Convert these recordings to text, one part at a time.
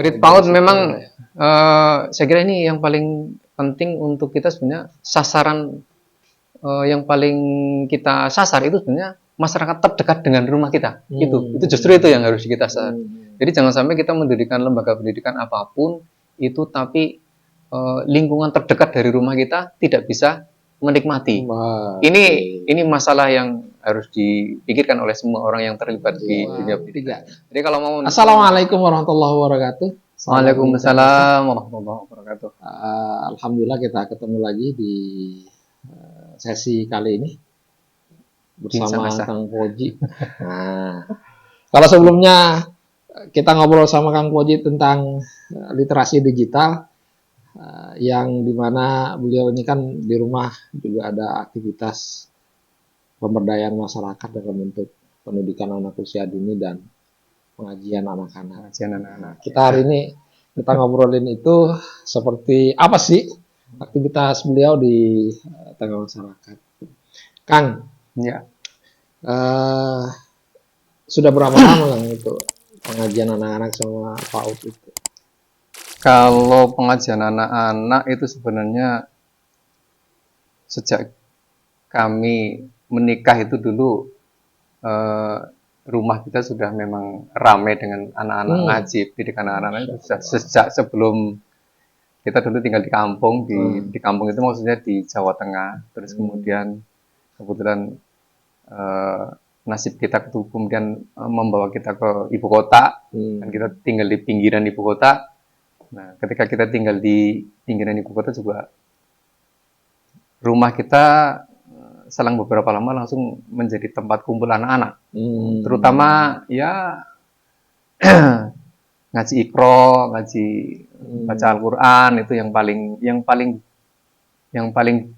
Murid PAUD memang saya kira ini yang paling penting untuk kita sebenarnya sasaran yang paling kita sasar itu sebenarnya masyarakat terdekat dengan rumah kita. Itu justru itu yang harus kita sasar. Jadi jangan sampai kita mendirikan lembaga pendidikan apapun itu tapi lingkungan terdekat dari rumah kita tidak bisa menikmati. Ini masalah yang harus dipikirkan oleh semua orang yang terlibat di dunia pendidikan. Jadi kalau mau Assalamualaikum warahmatullahi wabarakatuh. Waalaikumsalam warahmatullahi wabarakatuh. Alhamdulillah kita ketemu lagi di sesi kali ini bersama Kang Koji. Nah, kalau sebelumnya kita ngobrol sama Kang Koji tentang literasi digital, yang dimana beliau ini kan di rumah juga ada aktivitas pemberdayaan masyarakat dalam bentuk pendidikan anak usia dini dan pengajian anak-anak. Kita hari ini kita ngobrolin itu seperti apa sih aktivitas beliau di tengah masyarakat. Kang, ya. Sudah berapa lama Kang itu pengajian anak-anak sama PAUD itu? Kalau pengajian anak-anak itu sebenarnya sejak kami menikah itu dulu rumah kita sudah memang ramai dengan anak-anak ngaji, pendidikan anak-anak itu sejak sebelum kita dulu tinggal di kampung, di kampung itu maksudnya di Jawa Tengah, terus kemudian kebetulan nasib kita itu kemudian membawa kita ke ibu kota, dan kita tinggal di pinggiran ibu kota. Nah, ketika kita tinggal di pinggiran ibu kota juga rumah kita selang beberapa lama langsung menjadi tempat kumpul anak-anak, terutama ya ngaji Iqra, ngaji baca Al-Quran itu yang paling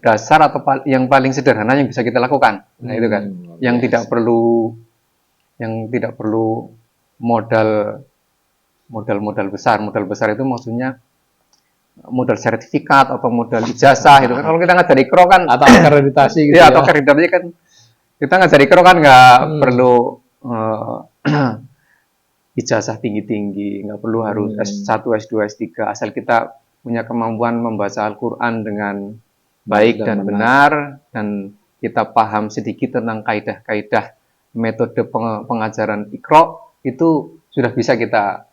dasar atau yang paling sederhana yang bisa kita lakukan. Nah itu kan, yang tidak perlu modal besar. Modal besar itu maksudnya modal sertifikat atau modal ijazah itu kan. Kalau kita ngajar Iqra kan atau akreditasi gitu ya, atau akreditasi kan kita ngajar Iqra kan nggak perlu ijazah tinggi-tinggi, nggak perlu harus S1, S2, S3, asal kita punya kemampuan membaca Al-Quran dengan baik dan benar, dan kita paham sedikit tentang kaidah-kaidah metode pengajaran Iqra, itu sudah bisa kita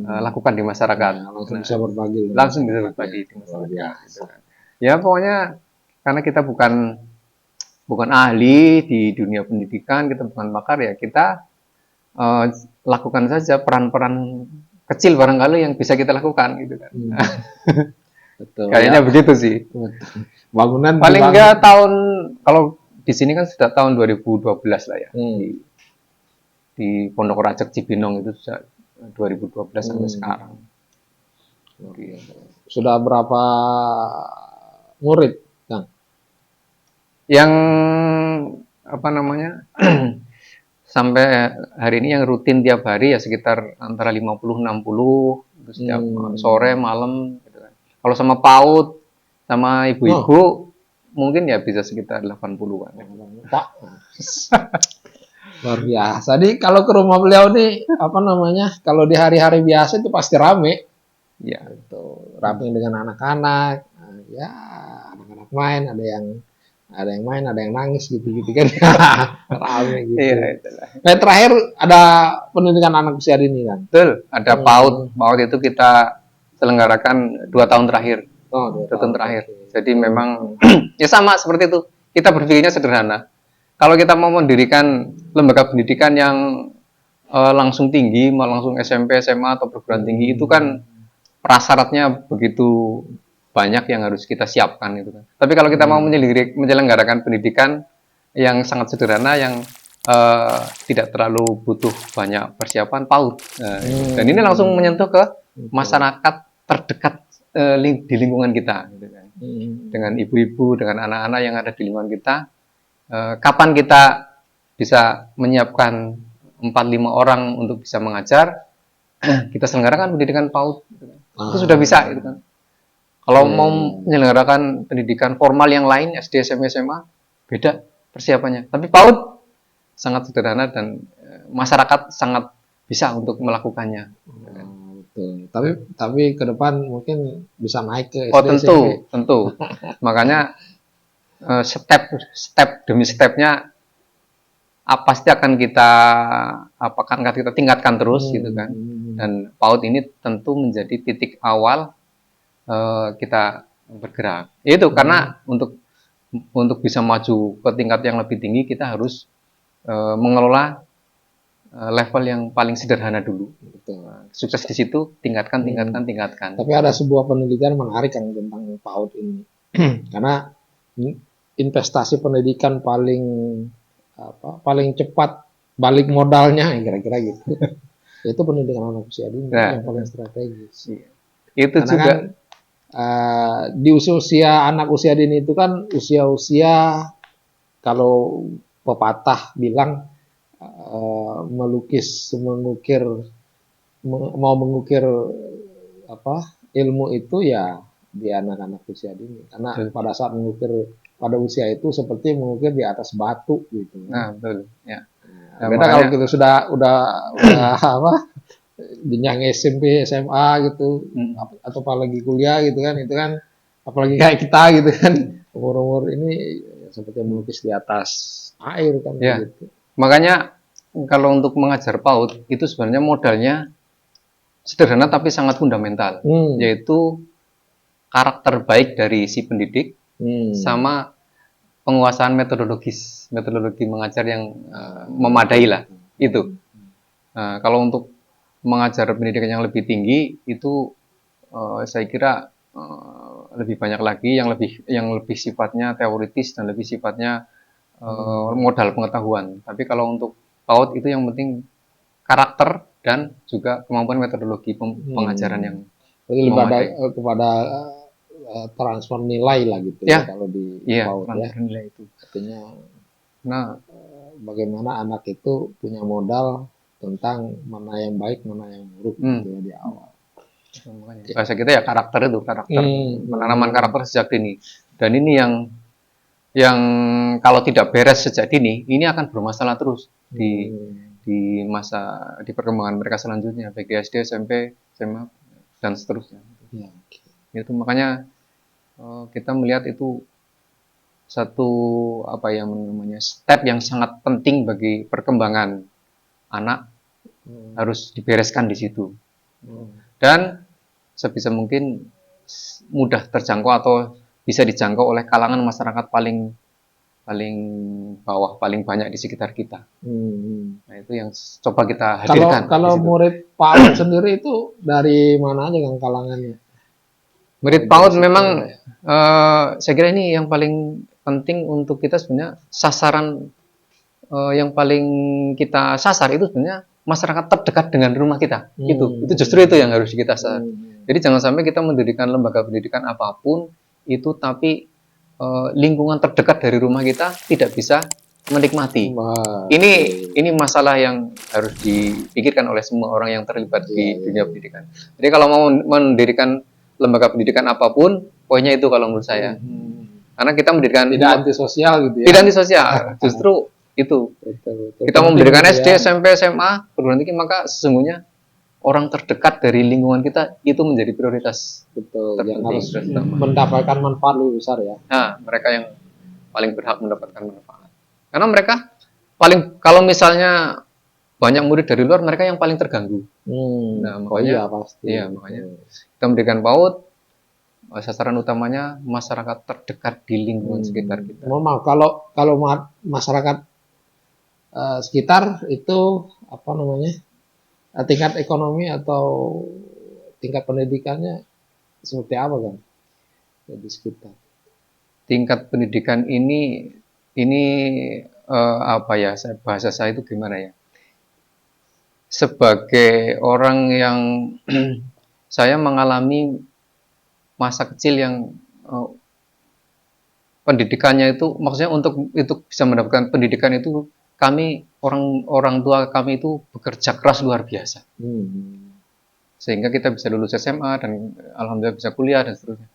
lakukan di masyarakat. Langsung bisa berbagi di masyarakat. Ya pokoknya karena kita bukan ahli di dunia pendidikan, kita bukan pakar, ya kita lakukan saja peran-peran kecil barangkali yang bisa kita lakukan gitu kan. Betul, kayaknya ya. Begitu sih. Bangunan paling enggak tahun, kalau di sini kan sudah tahun 2012 lah ya. Di Pondok Rajek Cibinong itu sudah 2012 sampai sekarang. Sudah berapa murid, Kang? Yang apa namanya? Sampai hari ini yang rutin tiap hari ya sekitar antara 50-60 setiap sore malam gitu kan. Kalau sama PAUD sama ibu-ibu mungkin ya bisa sekitar 80-an. Pak. Luar biasa. Jadi kalau ke rumah beliau nih apa namanya? Kalau di hari-hari biasa itu pasti rame. Ya, itu rame dengan anak-anak. Ya, anak-anak main, ada yang main, ada yang nangis gitu-gitu kan. Rame gitu. Iya, itulah. Nah, terakhir ada pendidikan anak usia dini kan? Betul, ada PAUD. PAUD itu kita selenggarakan 2 tahun terakhir. 2 tahun terakhir. Jadi memang ya sama seperti itu. Kita berpikirnya sederhana. Kalau kita mau mendirikan lembaga pendidikan yang langsung tinggi, langsung SMP, SMA atau perguruan tinggi, itu kan prasyaratnya begitu banyak yang harus kita siapkan itu kan. Tapi kalau kita mau menyelenggarakan pendidikan yang sangat sederhana, yang tidak terlalu butuh banyak persiapan, PAUD. Dan ini langsung menyentuh ke masyarakat terdekat di lingkungan kita, gitu kan. Dengan ibu-ibu, dengan anak-anak yang ada di lingkungan kita. Kapan kita bisa menyiapkan 4-5 orang untuk bisa mengajar, kita selenggarakan pendidikan PAUD. Gitu kan. Itu sudah bisa, gitu kan. Kalau mau menyelenggarakan pendidikan formal yang lain, SD, SMP, SMA, beda persiapannya. Tapi PAUD sangat sederhana dan masyarakat sangat bisa untuk melakukannya. Betul. Tapi ke depan mungkin bisa naik ke Oh SD, tentu, SMP. tentu. Makanya step demi stepnya pasti akan kita tingkatkan terus gitu kan. Dan PAUD ini tentu menjadi titik awal kita bergerak. Itu karena untuk bisa maju ke tingkat yang lebih tinggi kita harus mengelola level yang paling sederhana dulu. Betul. Sukses di situ tingkatkan. Tapi ada sebuah penelitian menarik yang tentang PAUD ini. Karena investasi pendidikan paling cepat balik modalnya kira-kira gitu. Itu pendidikan anak usia dini yang paling strategis. Itu karena juga kan di usia anak usia dini itu kan usia kalau pepatah bilang mau mengukir ilmu itu ya di anak-anak usia dini. Karena pada saat mengukir pada usia itu seperti mengukir di atas batu gitu. Nah, betul. Ya. Nah, beda kalau kita udah jenjang SMP, SMA gitu, atau apalagi kuliah gitu kan, itu kan apalagi kayak kita gitu kan, umur-umur ini ya, seperti melukis di atas air kan ya. gitu. Makanya kalau untuk mengajar PAUD itu sebenarnya modalnya sederhana tapi sangat fundamental, yaitu karakter baik dari si pendidik sama penguasaan metodologi mengajar yang memadai lah itu. Nah, kalau untuk mengajar pendidikan yang lebih tinggi itu saya kira lebih banyak lagi yang lebih sifatnya teoritis dan lebih sifatnya modal pengetahuan. Tapi kalau untuk PAUD itu yang penting karakter dan juga kemampuan metodologi pengajaran yang lebih kepada transfer nilai lah gitu ya kalau di PAUD ya. Nilai itu. Artinya bagaimana anak itu punya modal tentang mana yang baik, mana yang buruk gitu ya di awal. Bahasa kita ya karakter penanaman karakter sejak dini. Dan ini yang kalau tidak beres sejak dini, ini akan bermasalah terus di perkembangan mereka selanjutnya, baik di SD, SMP, SMA dan seterusnya. Itu makanya kita melihat itu satu step yang sangat penting bagi perkembangan anak harus dibereskan di situ. Dan sebisa mungkin mudah terjangkau atau bisa dijangkau oleh kalangan masyarakat paling bawah, paling banyak di sekitar kita. Nah, itu yang coba kita hadirkan. Kalau murid PAUD sendiri itu dari mana aja kan kalangannya? Murid PAUD memang saya kira ini yang paling penting untuk kita sebenarnya sasaran yang paling kita sasar itu sebenarnya masyarakat terdekat dengan rumah kita. Itu justru itu yang harus kita sasar. Jadi jangan sampai kita mendirikan lembaga pendidikan apapun itu tapi lingkungan terdekat dari rumah kita tidak bisa menikmati. Ini masalah yang harus dipikirkan oleh semua orang yang terlibat di dunia pendidikan. Jadi kalau mau mendirikan lembaga pendidikan apapun, poinnya itu kalau menurut saya. Karena kita mendirikan tidak antisosial gitu ya. Tidak antisosial, justru itu. Betul. Kita mau mendirikan SD, SMP, SMA, perguruan tinggi, maka sesungguhnya orang terdekat dari lingkungan kita itu menjadi prioritas. Betul. Yang harus mendapatkan manfaat lebih besar ya. Nah, mereka yang paling berhak mendapatkan manfaat. Karena mereka kalau misalnya banyak murid dari luar, mereka yang paling terganggu. Nah, makanya pasti. Iya, makanya kita mendirikan PAUD, sasaran utamanya masyarakat terdekat di lingkungan sekitar kita. Maaf, kalau masyarakat sekitar itu tingkat ekonomi atau tingkat pendidikannya seperti apa kan? Di sekitar. Tingkat pendidikan ini bahasa saya itu gimana ya? Sebagai orang yang saya mengalami masa kecil yang pendidikannya itu, maksudnya untuk bisa mendapatkan pendidikan itu kami orang tua kami itu bekerja keras luar biasa, sehingga kita bisa lulus SMA dan alhamdulillah bisa kuliah dan seterusnya.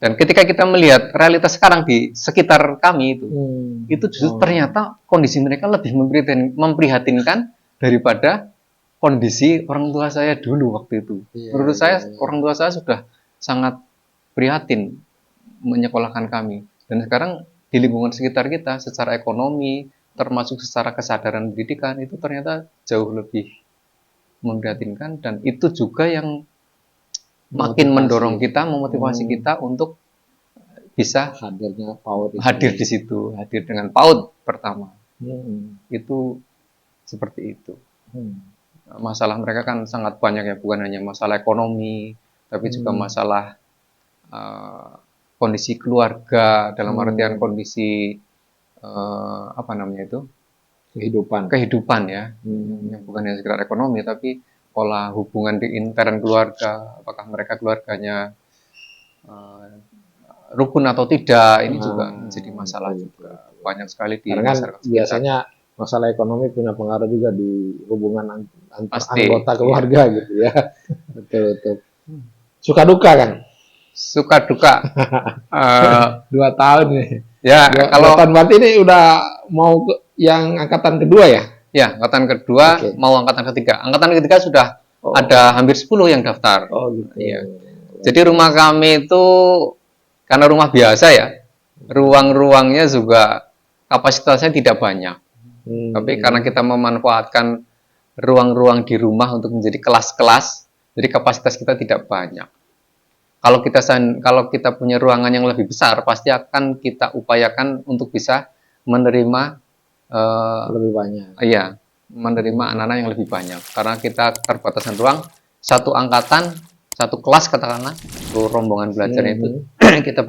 Dan ketika kita melihat realitas sekarang di sekitar kami itu justru ternyata kondisi mereka lebih memprihatinkan daripada kondisi orang tua saya dulu waktu itu. Menurut saya orang tua saya sudah sangat prihatin menyekolahkan kami. Dan sekarang di lingkungan sekitar kita secara ekonomi, termasuk secara kesadaran pendidikan itu ternyata jauh lebih memprihatinkan, dan itu juga yang makin mendorong kita, memotivasi kita untuk bisa hadirnya PAUD hadir di situ, hadir dengan PAUD pertama. Itu seperti itu. Masalah mereka kan sangat banyak ya, bukan hanya masalah ekonomi, tapi juga masalah kondisi keluarga, dalam artian kondisi apa namanya itu, kehidupan ya, yang bukan hanya sekedar ekonomi, tapi pola hubungan di intern keluarga, apakah mereka keluarganya rukun atau tidak, ini juga menjadi masalah juga banyak sekali di masyarakat. Biasanya masalah ekonomi punya pengaruh juga di hubungan antar anggota keluarga gitu ya. Betul. Suka duka kan? Suka duka. 2 tahun nih. Ya, kalau tahun berarti ini udah mau yang angkatan kedua ya? Ya, angkatan kedua mau angkatan ketiga. Angkatan ketiga sudah ada hampir 10 yang daftar. Oh gitu. Ya. Jadi rumah kami itu karena rumah biasa ya, ruang-ruangnya juga kapasitasnya tidak banyak. Tapi karena kita memanfaatkan ruang-ruang di rumah untuk menjadi kelas-kelas, jadi kapasitas kita tidak banyak. Kalau kita punya ruangan yang lebih besar, pasti akan kita upayakan untuk bisa menerima lebih banyak. Iya, menerima anak-anak yang lebih banyak. Karena kita keterbatasan ruang, satu angkatan, satu kelas katakanlah, rombongan belajar itu kita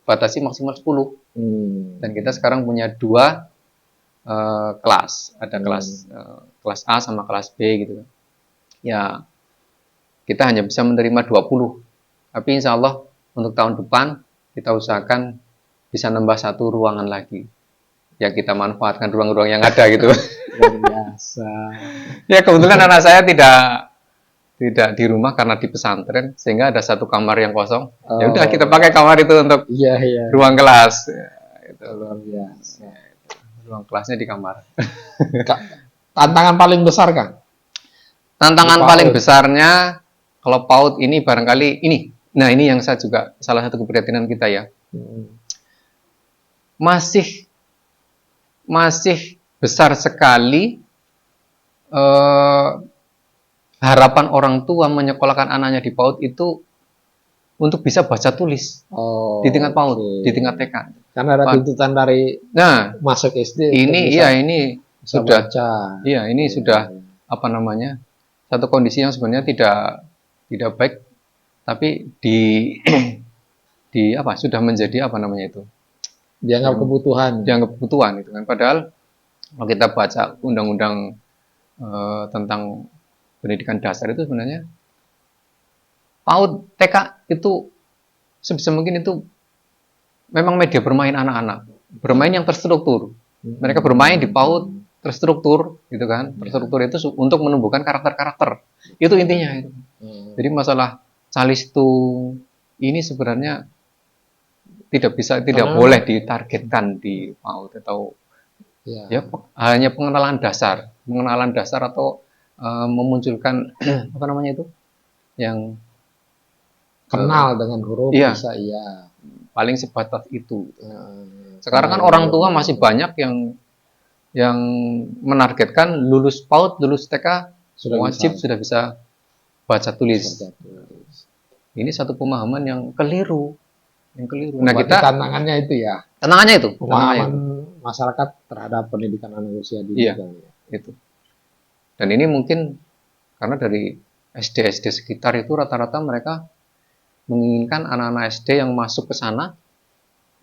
batasi maksimal 10. Dan kita sekarang punya 2 kelas, ada kelas A sama kelas B gitu. Ya, kita hanya bisa menerima 20. Tapi insya Allah untuk tahun depan kita usahakan bisa nambah 1 ruangan lagi. Ya kita manfaatkan ruang-ruang yang ada gitu. Luar biasa. Ya kebetulan anak saya tidak di rumah karena di pesantren, sehingga ada 1 kamar yang kosong. Ya udah kita pakai kamar itu untuk ruang kelas. Ya, itu luar biasa. Ruang kelasnya di kamar. Tantangan paling besar kan? Tantangan paling besarnya kalau PAUD ini barangkali ini. Nah ini yang saya juga salah satu keprihatinan kita ya. Masih besar sekali harapan orang tua menyekolahkan anaknya di PAUD itu untuk bisa baca tulis di tingkat PAUD, di tingkat TK. Karena ada tuntutan dari masuk SD. Ini sudah baca. Iya, ini sudah apa namanya? Satu kondisi yang sebenarnya tidak baik, tapi sudah menjadi apa namanya itu? Dianggap kebutuhan itu kan. Padahal kalau kita baca undang-undang tentang pendidikan dasar itu sebenarnya PAUD TK itu sebisa mungkin itu memang media bermain anak-anak, bermain yang terstruktur. Mereka bermain di PAUD terstruktur gitu kan. Terstruktur itu untuk menumbuhkan karakter-karakter. Itu intinya itu. Jadi masalah calistung ini sebenarnya tidak boleh ditargetkan di PAUD atau hanya pengenalan dasar atau memunculkan apa namanya itu yang kenal dengan huruf bisa paling sebatas itu. Sekarang kan orang tua masih banyak yang menargetkan lulus PAUD, lulus TK sudah bisa baca tulis. Ini satu pemahaman yang keliru. Nah, tantangannya itu ya. Tantangannya itu. Pemahaman masyarakat terhadap pendidikan anak usia dini. Itu. Dan ini mungkin karena dari SD sekitar itu rata-rata mereka menginginkan anak-anak SD yang masuk ke sana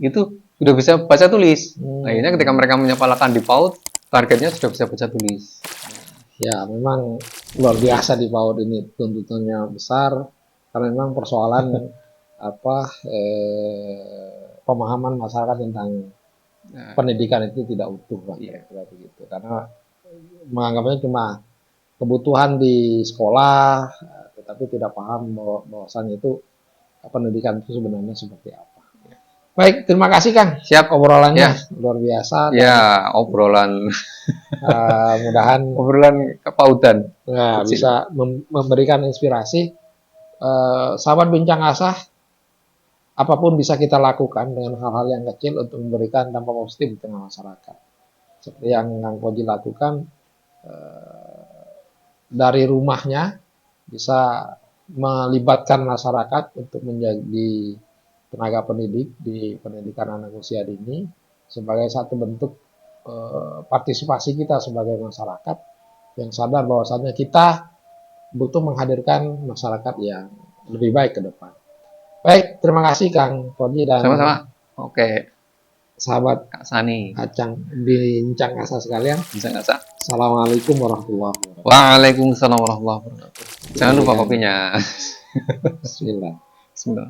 itu sudah bisa baca tulis. Akhirnya ketika mereka menyekolahkan di PAUD, targetnya sudah bisa baca tulis. Ya, memang luar biasa di PAUD ini, tuntutannya besar karena memang persoalan pemahaman masyarakat tentang pendidikan itu tidak utuh lah, berarti gitu. Karena menganggapnya cuma kebutuhan di sekolah, tetapi tidak paham bahwasannya itu pendidikan itu sebenarnya seperti apa. Baik, terima kasih Kang. Siap, obrolannya luar biasa. Ya, obrolan Mudahan obrolan kepautan. nah, Kecil. bisa memberikan inspirasi. Sahabat Bincang Asa, apapun bisa kita lakukan dengan hal-hal yang kecil untuk memberikan dampak positif di tengah masyarakat. Seperti yang Kang Koji lakukan, dari rumahnya bisa melibatkan masyarakat untuk menjadi tenaga pendidik di pendidikan anak usia dini sebagai satu bentuk partisipasi kita sebagai masyarakat yang sadar bahwasannya kita butuh menghadirkan masyarakat yang lebih baik ke depan. Baik, terima kasih Kang Koji dan Sama-sama. Oke, sahabat Kak Sani. Acang Bincang Asa sekalian. Bisa nggak, Sa? Assalamualaikum warahmatullahi wabarakatuh. Waalaikumsalam warahmatullahi wabarakatuh. Jangan lupa kopinya. Bismillah. Bismillah.